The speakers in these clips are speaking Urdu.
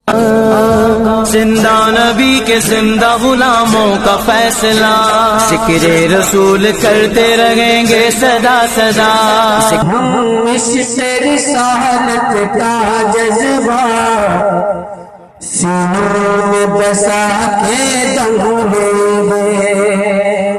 زندہ نبی کے زندہ غلاموں کا فیصلہ، ذکر رسول کرتے رہیں گے صدا صدا۔ ہم اس رسالت کا جذبہ سینوں میں بسا کے دم لیں گے،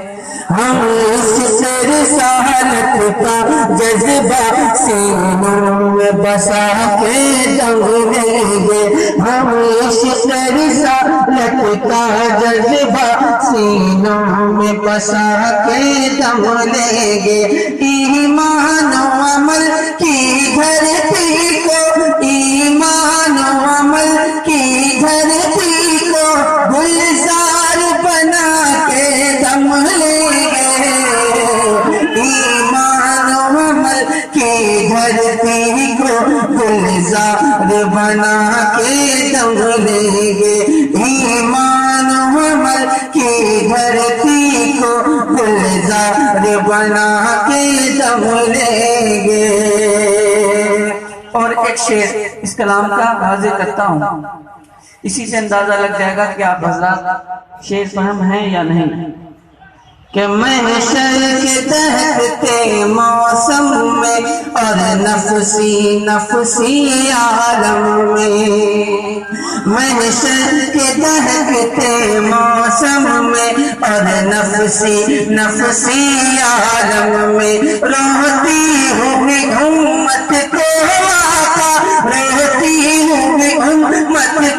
ہم اس رسالت کا جذبہ سینوں میں بسا کے دم لیں گے، ہم اس رسالت کا جذبہ سینوں میں بسا کے دم لیں گے۔ ایمان و عمل کی دھرتی کو، ایمان و عمل کی دھرتی کو گلزار بنا کے دم لیں گے، ایمان و عمل کی دھرتی کو گلزار بنا کے دم لیں گے، ایمان و عمل کی دھرتی کو گلزار بنا کے دم لیں گے۔ اور ایک شعر اس کلام کا حاضر کرتا ہوں، اسی سے اندازہ لگ جائے گا کہ آپ حضرات شعر فہم ہیں یا نہیں۔ کہ محشر کے دہتے موسم میں اور نفسی نفسی عالم میں، محشر کے دہتے موسم میں اور نفسی نفسی عالم میں، روتی ہوئی امت کو آقا، روتی ہوئی امت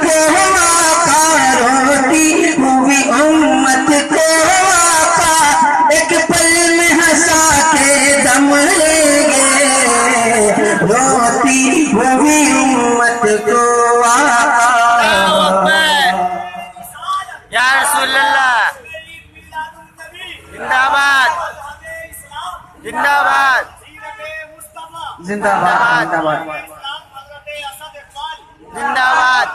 کو آقا، روتی ہوئی امت کو آقا، ایک پل میں ہنسا کے دم لیں گے، روتی ہوئی امت کو آقا۔ یا رسول اللہ زندہ باد، زندہ باد، زندہ باد، زندہ باد، زندہ باد۔